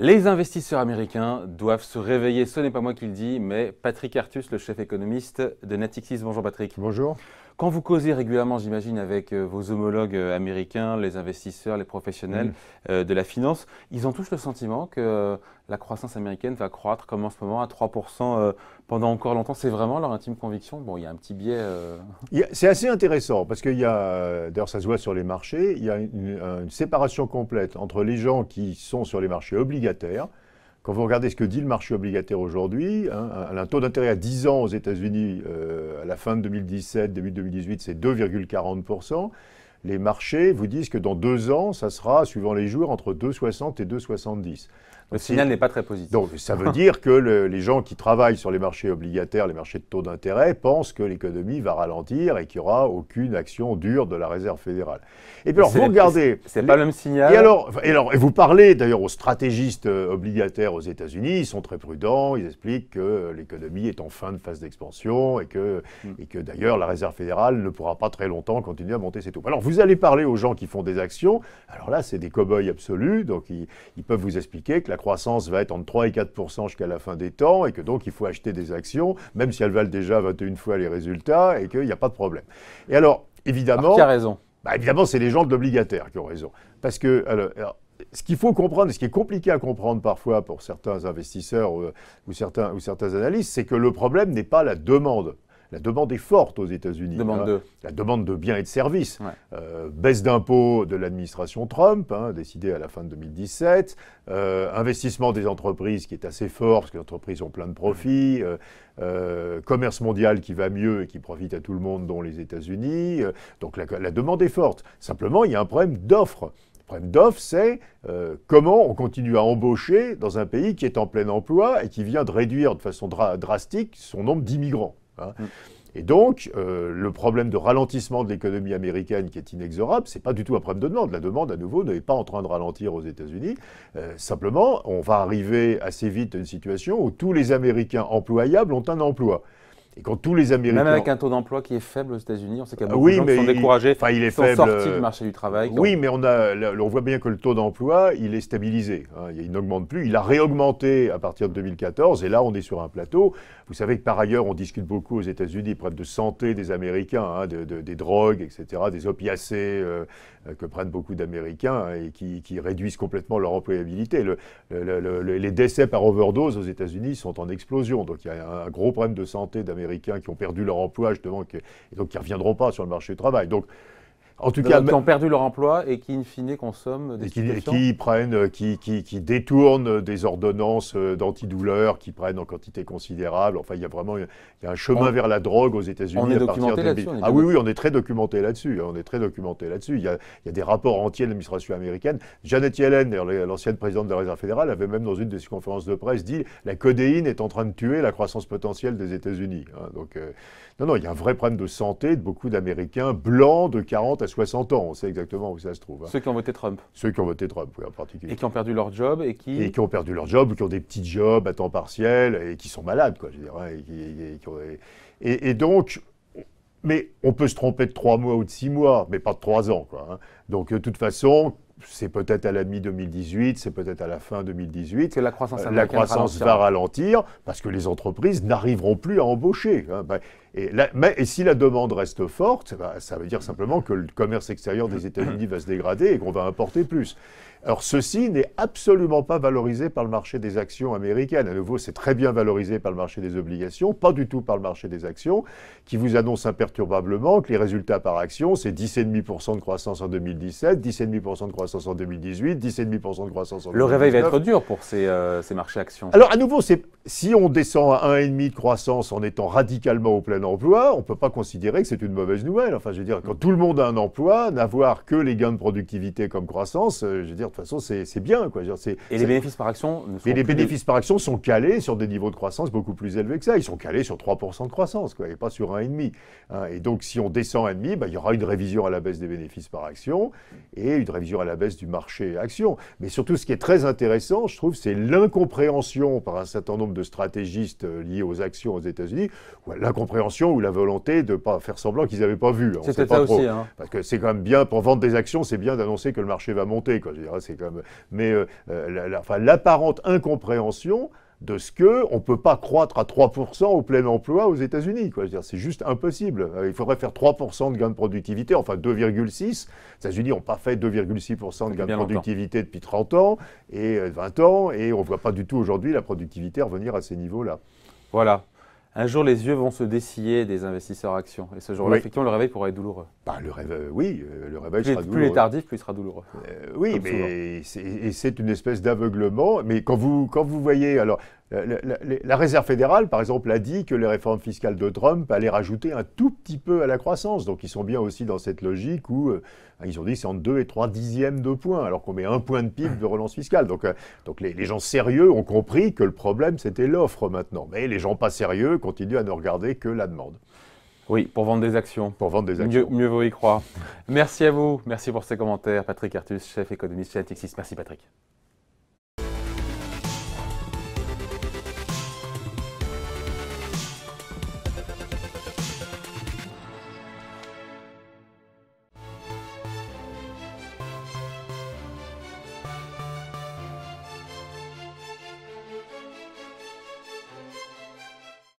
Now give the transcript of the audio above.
Les investisseurs américains doivent se réveiller, ce n'est pas moi qui le dis, mais Patrick Artus, le chef économiste de Natixis. Bonjour Patrick. Bonjour. Quand vous causez régulièrement, j'imagine, avec vos homologues américains, les investisseurs, les professionnels de la finance, ils ont tous le sentiment que la croissance américaine va croître comme en ce moment à 3% pendant encore longtemps. C'est vraiment leur intime conviction? Bon, il y a un petit biais. C'est assez intéressant parce qu'il y a, d'ailleurs ça se voit sur les marchés, il y a une séparation complète entre les gens qui sont sur les marchés obligataires. Quand vous regardez ce que dit le marché obligataire aujourd'hui, un taux d'intérêt à 10 ans aux États-Unis à la fin de 2017, début 2018, c'est 2,40%. Les marchés vous disent que dans 2 ans, ça sera, suivant les jours, entre 2,60 et 2,70. Le signal n'est pas très positif. Donc ça veut dire que les gens qui travaillent sur les marchés obligataires, les marchés de taux d'intérêt, pensent que l'économie va ralentir et qu'il n'y aura aucune action dure de la Réserve fédérale. Et puis alors vous regardez... C'est pas le même signal. Et vous parlez d'ailleurs aux stratégistes obligataires aux États-Unis, ils sont très prudents, ils expliquent que l'économie est en fin de phase d'expansion et que d'ailleurs la Réserve fédérale ne pourra pas très longtemps continuer à monter ses taux. Alors vous allez parler aux gens qui font des actions, alors là c'est des cow-boys absolus, donc ils peuvent vous expliquer que la croissance va être entre 3 et 4% jusqu'à la fin des temps et que donc il faut acheter des actions, même si elles valent déjà 21 fois les résultats et qu'il n'y a pas de problème. Et alors, évidemment... Alors, qui a raison? Évidemment, c'est les gens de l'obligataire qui ont raison. Parce que ce qu'il faut comprendre, ce qui est compliqué à comprendre parfois pour certains investisseurs ou certains analystes, c'est que le problème n'est pas la demande. La demande est forte aux États-Unis. La demande de biens et de services. Ouais. Baisse d'impôts de l'administration Trump, décidée à la fin de 2017. Investissement des entreprises qui est assez fort, parce que les entreprises ont plein de profits. Commerce mondial qui va mieux et qui profite à tout le monde, dont les États-Unis. Donc la demande est forte. Simplement, il y a un problème d'offre. Le problème d'offre, c'est comment on continue à embaucher dans un pays qui est en plein emploi et qui vient de réduire de façon drastique son nombre d'immigrants. Et donc, le problème de ralentissement de l'économie américaine qui est inexorable, ce n'est pas du tout un problème de demande. La demande, à nouveau, n'est pas en train de ralentir aux États-Unis. Simplement, on va arriver assez vite à une situation où tous les Américains employables ont un emploi. Et quand tous les Américains... Même avec un taux d'emploi qui est faible aux États-Unis, on sait qu'il y a beaucoup de gens qui sont découragés, qui sont sortis du marché du travail. Oui, mais on voit bien que le taux d'emploi, il est stabilisé. Il n'augmente plus. Il a réaugmenté à partir de 2014, et là, on est sur un plateau. Vous savez que par ailleurs, on discute beaucoup aux États-Unis, problèmes de santé des Américains, des drogues, etc., des opiacés que prennent beaucoup d'Américains et qui réduisent complètement leur employabilité. Les décès par overdose aux États-Unis sont en explosion. Donc il y a un gros problème de santé d'Américains qui ont perdu leur emploi, justement, et donc qui ne reviendront pas sur le marché du travail. Donc, en tout cas, qui ont perdu leur emploi et qui, in fine, consomment des stupéfiants. Qui détournent des ordonnances d'antidouleurs, qui prennent en quantité considérable. Enfin, il y a vraiment un chemin vers la drogue aux États-Unis. On est documenté là-dessus. Oui, on est très documenté là-dessus. Il y a des rapports entiers de l'administration américaine. Janet Yellen, l'ancienne présidente de la Réserve fédérale, avait même dans une de ses conférences de presse dit « La codéine est en train de tuer la croissance potentielle des États-Unis ». Donc, non, il y a un vrai problème de santé de beaucoup d'Américains blancs de 40 à 60 ans. On sait exactement où ça se trouve. Ceux qui ont voté Trump. Ceux qui ont voté Trump, oui, en particulier. Et qui ont perdu leur job et qui ont perdu leur job, ou qui ont des petits jobs à temps partiel et qui sont malades, quoi, je veux dire. Et donc, mais on peut se tromper de 3 mois ou de 6 mois, mais pas de 3 ans, quoi. Donc, de toute façon, c'est peut-être à la mi-2018, c'est peut-être à la fin 2018. Que la croissance va ralentir parce que les entreprises n'arriveront plus à embaucher. Et si la demande reste forte, ça veut dire simplement que le commerce extérieur des États-Unis va se dégrader et qu'on va importer plus. Alors ceci n'est absolument pas valorisé par le marché des actions américaines. À nouveau, c'est très bien valorisé par le marché des obligations, pas du tout par le marché des actions, qui vous annonce imperturbablement que les résultats par action, c'est 10,5% de croissance en 2017, 10,5% de croissance en 2018, 10,5% de croissance en 2019. Le réveil va être dur pour ces marchés actions. Alors à nouveau, si on descend à 1,5% de croissance en étant radicalement au plein emploi, on ne peut pas considérer que c'est une mauvaise nouvelle. Enfin, je veux dire, quand tout le monde a un emploi, n'avoir que les gains de productivité comme croissance, je veux dire, de toute façon, c'est bien, quoi. Et les bénéfices par action ne sont Mais les bénéfices par action sont calés sur des niveaux de croissance beaucoup plus élevés que ça. Ils sont calés sur 3% de croissance, quoi, et pas sur 1,5%. Et donc, si on descend à 1,5%, il y aura une révision à la baisse des bénéfices par action et une révision à la baisse du marché action. Mais surtout, ce qui est très intéressant, je trouve, c'est l'incompréhension par un certain nombre de stratégistes liés aux actions aux États-Unis, ou l'incompréhension incompréhension ou la volonté de ne pas faire semblant qu'ils n'avaient pas vu. C'est peut-être ça aussi. Hein. Parce que c'est quand même bien, pour vendre des actions, c'est bien d'annoncer que le marché va monter, quoi. Je dirais, c'est quand même... Mais l'apparente incompréhension de ce qu'on ne peut pas croître à 3% au plein emploi aux États-Unis. C'est juste impossible. Il faudrait faire 3% de gain de productivité, enfin 2,6%. Les États-Unis n'ont pas fait 2,6% de gain de productivité depuis 30 ans et 20 ans, et on ne voit pas du tout aujourd'hui la productivité revenir à ces niveaux-là. Voilà. Un jour, les yeux vont se dessiller des investisseurs actions. Et ce jour-là, effectivement, le réveil pourrait être douloureux. Le réveil sera douloureux. Plus il est tardif, plus il sera douloureux. Oui, mais c'est une espèce d'aveuglement. Mais quand vous voyez... Alors, la Réserve fédérale, par exemple, a dit que les réformes fiscales de Trump allaient rajouter un tout petit peu à la croissance. Donc, ils sont bien aussi dans cette logique où ils ont dit que c'est entre 2 et 3 dixièmes de points, alors qu'on met 1 point de PIB de relance fiscale. Donc les gens sérieux ont compris que le problème, c'était l'offre maintenant. Mais les gens pas sérieux continuent à ne regarder que la demande. Oui, pour vendre des actions. Pour vendre des actions. Mieux vaut y croire. Merci à vous. Merci pour ces commentaires. Patrick Artus, chef économiste chez Natixis. Merci Patrick.